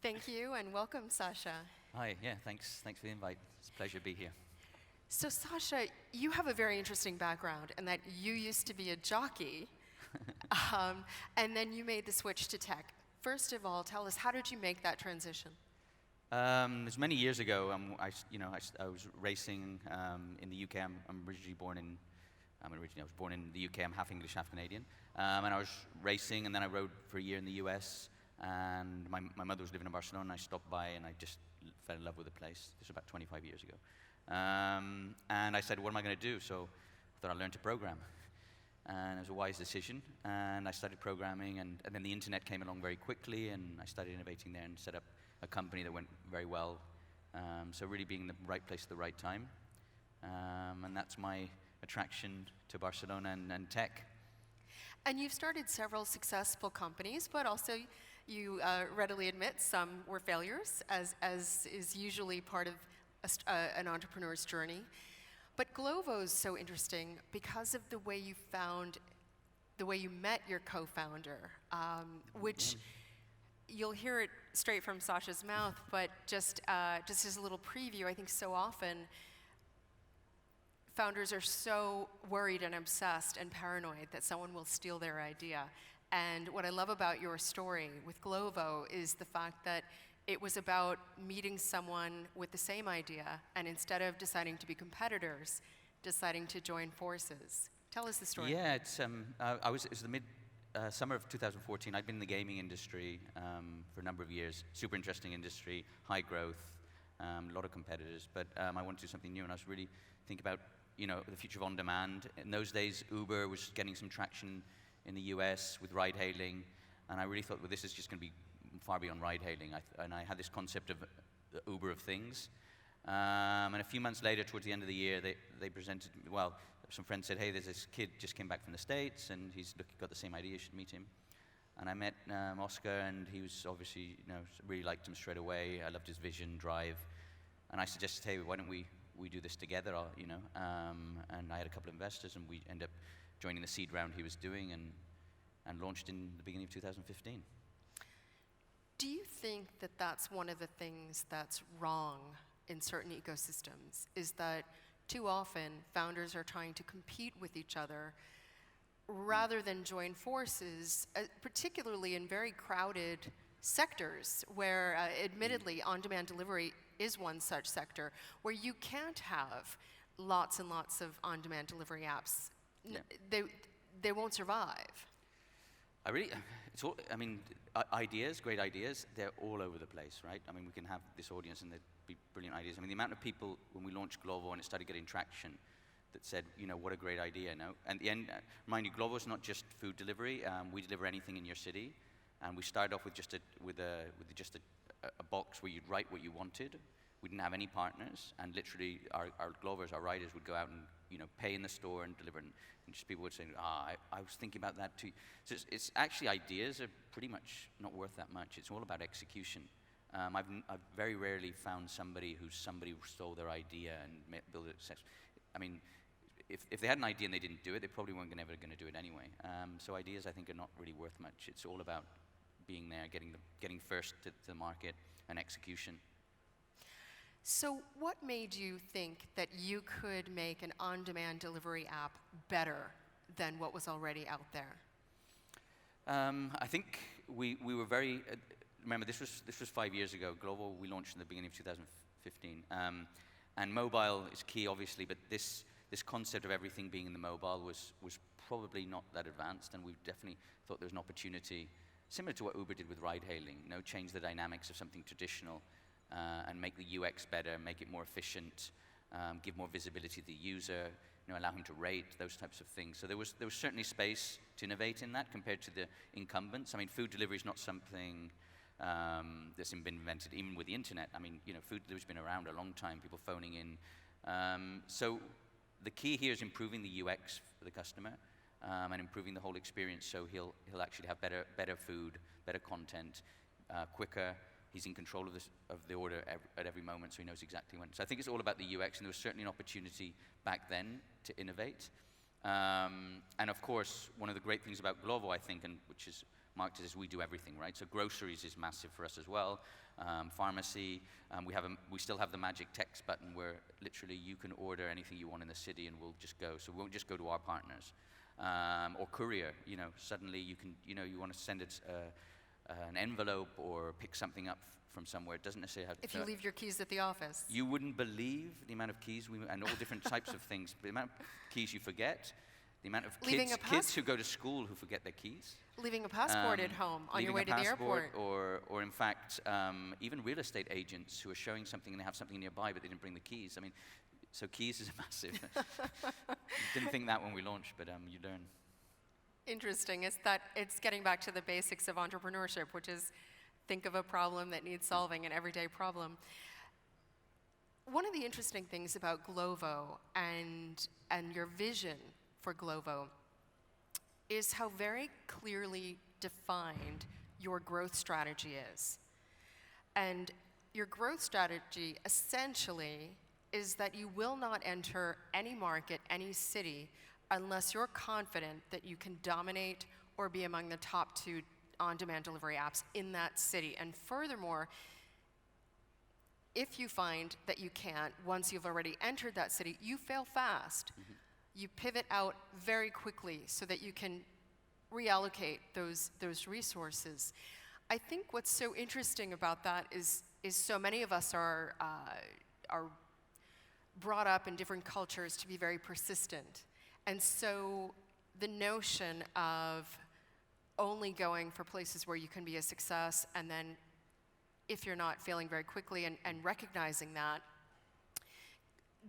Thank you, and welcome, Sacha. Hi, yeah, thanks for the invite. It's a pleasure to be here. So, Sacha, you have a very interesting background in that you used to be a jockey, and then you made the switch to tech. First of all, tell us, how did you make that transition? It was many years ago. I was racing in the UK. I was born in the UK. I'm half English, half Canadian. And I was racing, and then I rode for a year in the US. And my mother was living in Barcelona, and I stopped by, and I just fell in love with the place. This was about 25 years ago. And I said, what am I going to do? So I thought I'd learn to program. And it was a wise decision. And I started programming, and then the internet came along very quickly, and I started innovating there and set up a company that went very well. So really being in the right place at the right time. And that's my attraction to Barcelona and tech. And you've started several successful companies, but also you readily admit some were failures, as is usually part of an entrepreneur's journey. But Glovo is so interesting because of the way you met your co-founder, which you'll hear it straight from Sacha's mouth, but just as a little preview, I think so often founders are so worried and obsessed and paranoid that someone will steal their idea. And what I love about your story with Glovo is the fact that it was about meeting someone with the same idea, and instead of deciding to be competitors, deciding to join forces. Tell us the story. Yeah, it was the summer of 2014. I'd been in the gaming industry for a number of years. Super interesting industry, high growth, a lot of competitors. But I wanted to do something new, and I was really thinking about the future of on-demand. In those days, Uber was getting some traction in the US with ride-hailing, and I really thought, well, this is just going to be far beyond ride-hailing. And I had this concept of the Uber of things. And a few months later, towards the end of the year, they presented, well, some friends said, hey, there's this kid just came back from the States, and he's got the same idea, you should meet him. And I met Oscar, and he was obviously, really liked him straight away. I loved his vision, drive. And I suggested, hey, why don't we do this together, and I had a couple of investors, and we ended up joining the seed round he was doing, and launched in the beginning of 2015. Do you think that that's one of the things that's wrong in certain ecosystems, is that too often founders are trying to compete with each other rather than join forces, particularly in very crowded sectors where, admittedly, on-demand delivery is one such sector where you can't have lots and lots of on-demand delivery apps. Yeah. They won't survive. Ideas, great ideas, they're all over the place, right? I mean, we can have this audience and there'd be brilliant ideas. I mean, the amount of people, when we launched Glovo and it started getting traction, that said, what a great idea, no? And the end, mind you, Glovo is not just food delivery. We deliver anything in your city. And we started off with just a box where you'd write what you wanted. We didn't have any partners, and literally our Glovers, our riders, would go out and pay in the store and deliver. And just people would say, I was thinking about that too. So it's actually, ideas are pretty much not worth that much. It's all about execution. I've very rarely found somebody who stole their idea and built it successful. I mean, if they had an idea and they didn't do it, they probably weren't ever going to do it anyway. So ideas, I think, are not really worth much. It's all about being there, getting first to the market, and execution. So what made you think that you could make an on-demand delivery app better than what was already out there? I think we were very, remember this was 5 years ago. Glovo, we launched in the beginning of 2015. And mobile is key, obviously, but this concept of everything being in the mobile was probably not that advanced, and we definitely thought there was an opportunity, similar to what Uber did with ride-hailing, change the dynamics of something traditional, and make the UX better, make it more efficient, give more visibility to the user, allow him to rate, those types of things. So there was certainly space to innovate in that compared to the incumbents. I mean, food delivery is not something that's been invented, even with the internet. I mean, food delivery's been around a long time, people phoning in. So the key here is improving the UX for the customer, and improving the whole experience, so he'll actually have better food, better content, quicker. He's in control of the order at every moment, so he knows exactly when. So I think it's all about the UX, and there was certainly an opportunity back then to innovate. And of course, one of the great things about Glovo, I think, and which is marketed as we do everything, right? So groceries is massive for us as well. Pharmacy, we still have the magic text button where literally you can order anything you want in the city and we'll just go. So we won't just go to our partners. Or courier, suddenly you can, you want to send it an envelope or pick something up from somewhere. It doesn't necessarily have to. If you leave your keys at the office. You wouldn't believe the amount of keys and all different types of things. The amount of keys you forget, the amount of kids who go to school who forget their keys. Leaving a passport at home on your way to the airport. Or in fact, even real estate agents who are showing something and they have something nearby but they didn't bring the keys. I mean, so keys is massive. Didn't think that when we launched, but you learn. Interesting. It's getting back to the basics of entrepreneurship, which is think of a problem that needs solving, an everyday problem. One of the interesting things about Glovo and your vision for Glovo is how very clearly defined your growth strategy is. And your growth strategy essentially is that you will not enter any market, any city, unless you're confident that you can dominate or be among the top 2 on-demand delivery apps in that city. And furthermore, if you find that you can't, once you've already entered that city, you fail fast. Mm-hmm. You pivot out very quickly so that you can reallocate those resources. I think what's so interesting about that is so many of us are brought up in different cultures to be very persistent. And so the notion of only going for places where you can be a success, and then if you're not failing very quickly and recognizing that,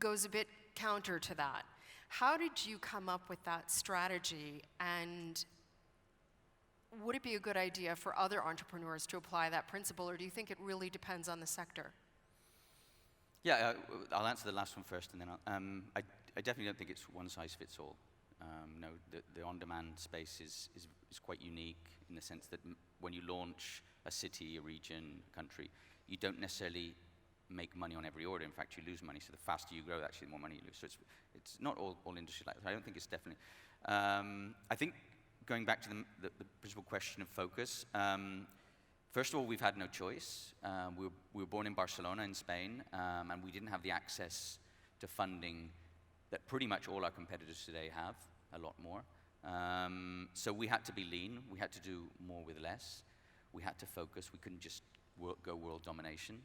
goes a bit counter to that. How did you come up with that strategy, and would it be a good idea for other entrepreneurs to apply that principle, or do you think it really depends on the sector? Yeah, I'll answer the last one first, and then I definitely don't think it's one size fits all. No, the on-demand space is quite unique in the sense that when you launch a city, a region, a country, you don't necessarily make money on every order. In fact, you lose money. So the faster you grow, actually, the more money you lose. So it's not all industry like that. I don't think it's definitely. I think going back to the principal question of focus. First of all, we've had no choice. We were born in Barcelona in Spain, and we didn't have the access to funding that pretty much all our competitors today have, a lot more. So we had to be lean. We had to do more with less. We had to focus. We couldn't just go world domination.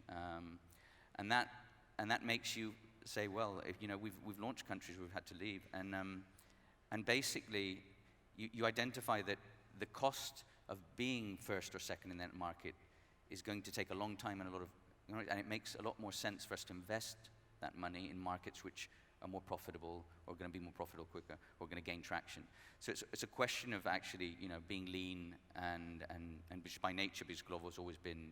And that makes you say, well, if, we've launched countries, we've had to leave, and basically you identify that the cost of being first or second in that market is going to take a long time and and it makes a lot more sense for us to invest that money in markets which are more profitable, or going to be more profitable quicker, or going to gain traction. So it's a question of actually, being lean and which by nature, because Glovo's always been,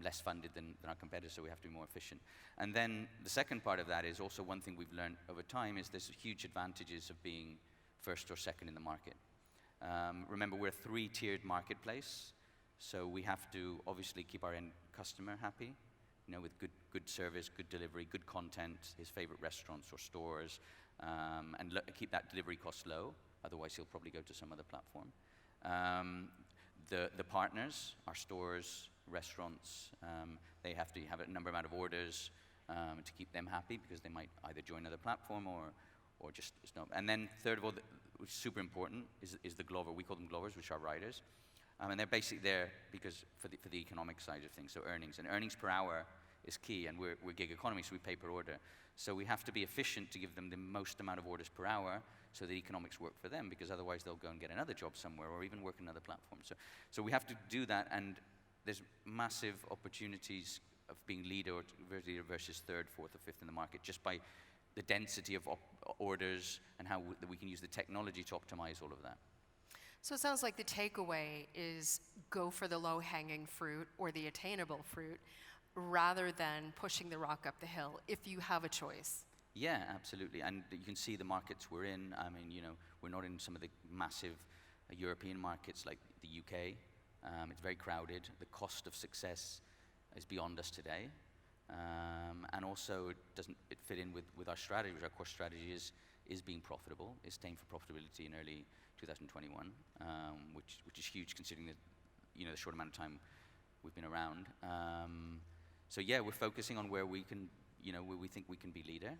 less funded than our competitors, so we have to be more efficient. And then the second part of that is also one thing we've learned over time is there's huge advantages of being first or second in the market. Remember, we're a 3-tiered marketplace, so we have to obviously keep our end customer happy, with good service, good delivery, good content, his favorite restaurants or stores, and keep that delivery cost low. Otherwise, he'll probably go to some other platform. The partners, our stores, restaurants, they have to have a amount of orders to keep them happy, because they might either join another platform or just stop. And then third of all, which is super important, is the Glover. We call them Glovers, which are riders. And they're basically there because for the economic side of things, so earnings. And earnings per hour is key, and we're gig economy, so we pay per order. So we have to be efficient to give them the most amount of orders per hour so the economics work for them, because otherwise they'll go and get another job somewhere or even work in another platform. So we have to do that, and there's massive opportunities of being leader versus third, fourth, or fifth in the market just by the density of orders and how we can use the technology to optimize all of that. So it sounds like the takeaway is go for the low-hanging fruit or the attainable fruit rather than pushing the rock up the hill if you have a choice. Yeah, absolutely. And you can see the markets we're in. I mean, we're not in some of the massive European markets like the UK. It's very crowded. The cost of success is beyond us today. And also, it doesn't fit in with our strategy. Our core strategy is is being profitable, is staying for profitability in early 2021, which is huge considering the short amount of time we've been around. So yeah, we're focusing on where we can, where we think we can be leader,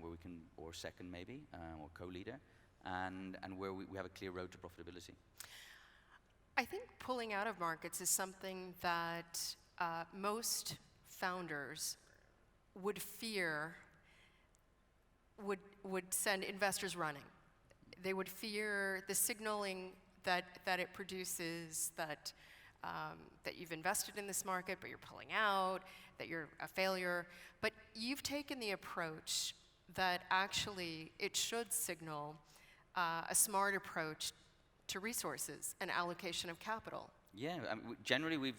where we can, or second maybe, or co-leader, and where we have a clear road to profitability. I think pulling out of markets is something that most founders would fear would send investors running. They would fear the signaling that it produces, that you've invested in this market, but you're pulling out, that you're a failure. But you've taken the approach that actually it should signal a smart approach to resources and allocation of capital. Yeah, generally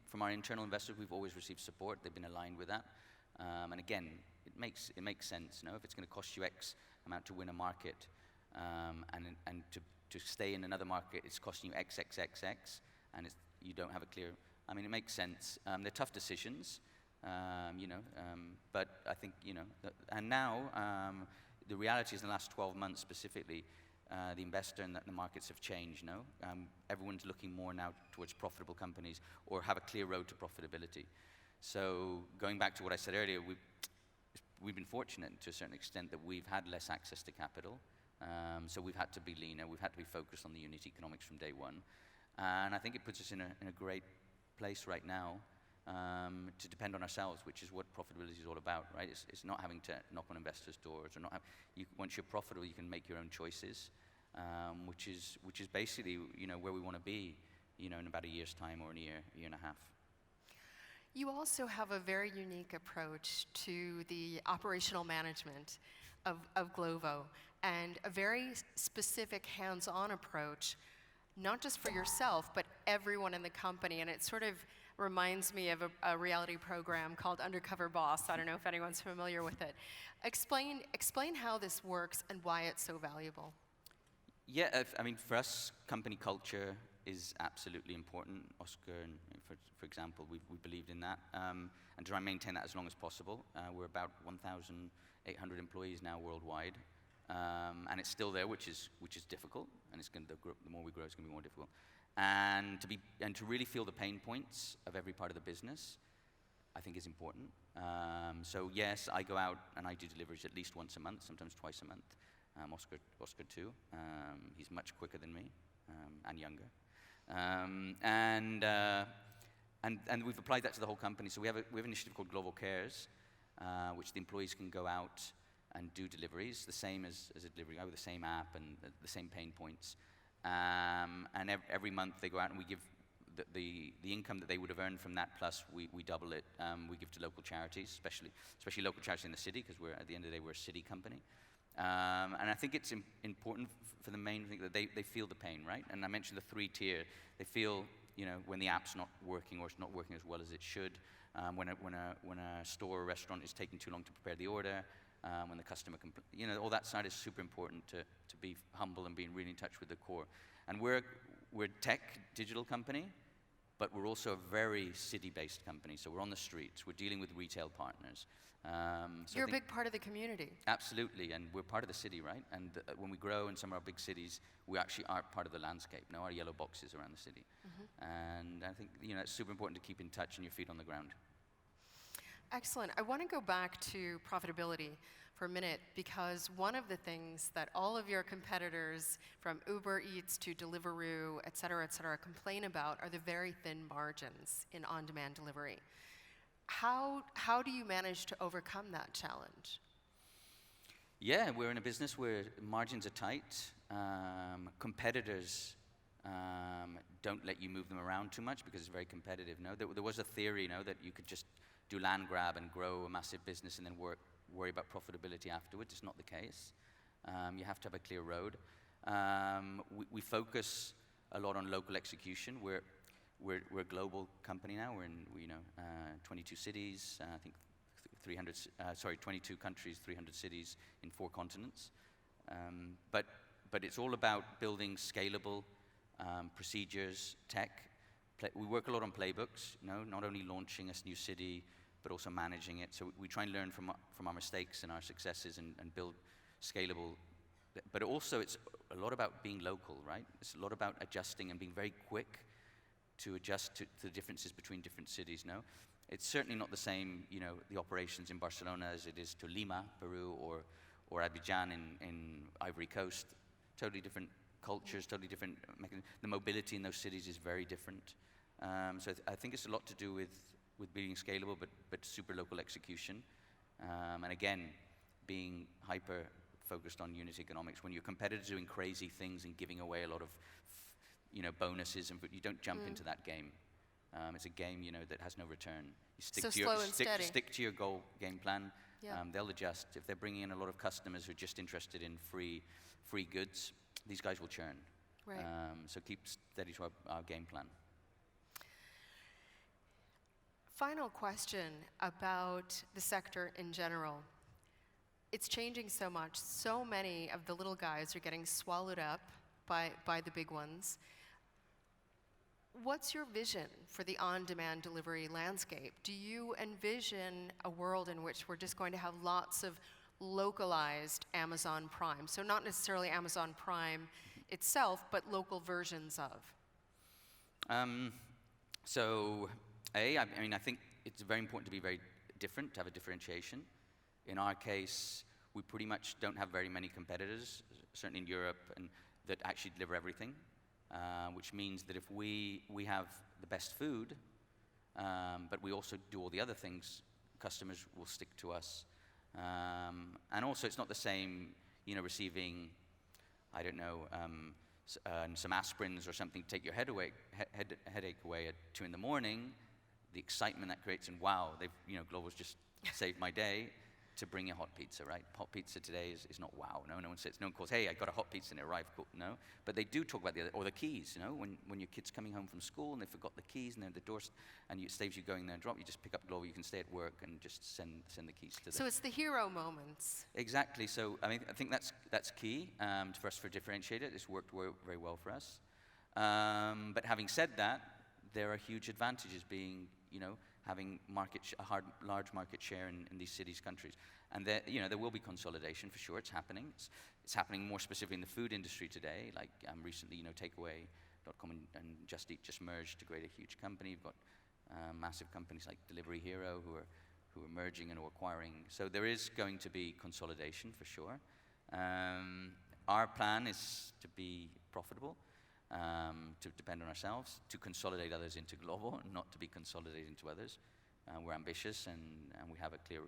from our internal investors, we've always received support. They've been aligned with that. And again, it makes sense. If it's going to cost you X amount to win a market, and to stay in another market, it's costing you X, and you don't have a clear. It makes sense. They're tough decisions, but I think and now the reality is in the last 12 months specifically, the investor and the markets have changed. Everyone's looking more now towards profitable companies or have a clear road to profitability. So going back to what I said earlier, we've been fortunate to a certain extent that we've had less access to capital. So we've had to be leaner. We've had to be focused on the unit economics from day one. And I think it puts us in a great place right now to depend on ourselves, which is what profitability is all about, right? It's not having to knock on investors' doors, or once you're profitable, you can make your own choices, which is basically where we want to be, in about a year's time or a year and a half. You also have a very unique approach to the operational management of Glovo, and a very specific hands-on approach, not just for yourself, but everyone in the company. And it sort of reminds me of a reality program called Undercover Boss. I don't know if anyone's familiar with it. Explain how this works and why it's so valuable. Yeah, for us, company culture is absolutely important. Oscar, and for example, we believed in that, and try and maintain that as long as possible. We're about 1,800 employees now worldwide, and it's still there, which is difficult. And it's going to the more we grow, it's going to be more difficult. And to really feel the pain points of every part of the business, I think is important. So yes, I go out and I do deliveries at least once a month, sometimes twice a month. Oscar too. He's much quicker than me, and younger. And we've applied that to the whole company. So we have an initiative called Global Cares, which the employees can go out and do deliveries, the same as a delivery guy with the same app and the same pain points. And every month they go out and we give the income that they would have earned from that, plus we double it. We give to local charities, especially local charities in the city, because at the end of the day, we're a city company. And I think it's important for the main thing that they feel the pain, right? And I mentioned the 3-tier. They feel, when the app's not working or it's not working as well as it should, when a store or restaurant is taking too long to prepare the order, when the customer all that side is super important to be humble and being really in touch with the core. And we're a tech digital company, but we're also a very city-based company. So we're on the streets. We're dealing with retail partners. So you're a big part of the community. Absolutely, and we're part of the city, right? And when we grow in some of our big cities, we actually are part of the landscape. Our yellow boxes around the city. Mm-hmm. And I think it's super important to keep in touch and your feet on the ground. Excellent. I want to go back to profitability for a minute, because one of the things that all of your competitors, from Uber Eats to Deliveroo, et cetera, complain about are the very thin margins in on-demand delivery. How do you manage to overcome that challenge? Yeah, we're in a business where margins are tight. Competitors don't let you move them around too much because it's very competitive. There was a theory, that you could just do land grab and grow a massive business and then worry about profitability afterwards. It's not the case. You have to have a clear road. We focus a lot on local execution. We're a global company now. We're in 22 cities, I think 22 countries, 300 cities in 4 continents. But it's all about building scalable procedures, tech. We work a lot on playbooks. Not only launching a new city, but also managing it. So we try and learn from our mistakes and our successes and build scalable. But also, it's a lot about being local, right? It's a lot about adjusting and being very quick to adjust to the differences between different cities, no? It's certainly not the same, the operations in Barcelona as it is to Lima, Peru, or Abidjan in Ivory Coast. Totally different cultures, totally different mechanisms. The mobility in those cities is very different. So I think it's a lot to do with being scalable, but super local execution. And again, being hyper focused on unit economics. When your competitors are doing crazy things and giving away a lot of bonuses, and you don't jump into that game. It's a game that has no return. You stick to slow and steady. Stick to your goal game plan. Yeah. They'll adjust. If they're bringing in a lot of customers who are just interested in free goods, these guys will churn. Right. So keep steady to our game plan. Final question about the sector in general. It's changing so much. So many of the little guys are getting swallowed up by the big ones. What's your vision for the on-demand delivery landscape? Do you envision a world in which we're just going to have lots of localized Amazon Prime? So not necessarily Amazon Prime itself, but local versions of. I think it's very important to be very different, to have a differentiation. In our case, we pretty much don't have very many competitors, certainly in Europe, and that actually deliver everything, which means that if we have the best food, but we also do all the other things, customers will stick to us. And also, it's not the same, receiving, I don't know, some aspirins or something to take your headache away at 2 a.m. The excitement that creates, and wow, Global's just saved my day, to bring a hot pizza, right? Hot pizza today is not wow. No one calls, hey, I got a hot pizza and it arrived. Cool. No, but they do talk about the other, or the keys. When your kid's coming home from school and they forgot the keys and they're at the door, and it saves you going there and drop. You just pick up Global. You can stay at work and just send the keys to them. So it's the hero moments. Exactly. So I think that's key for us for differentiator. It's worked very well for us. But having said that, there are huge advantages being having large market share in these cities, countries. And there will be consolidation for sure. It's happening. It's happening more specifically in the food industry today. Like recently, Takeaway.com and Just Eat just merged to create a huge company. You've got massive companies like Delivery Hero who are merging and acquiring. So there is going to be consolidation for sure. Our plan is to be profitable. To depend on ourselves, to consolidate others into Global, not to be consolidated into others. We're ambitious and we have a clear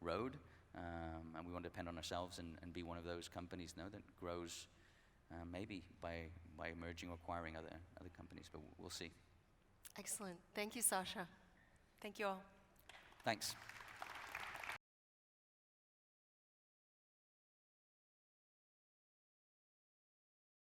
road, and we want to depend on ourselves and be one of those companies that grows maybe by merging or acquiring other companies, but we'll see. Excellent. Thank you, Sacha. Thank you all. Thanks.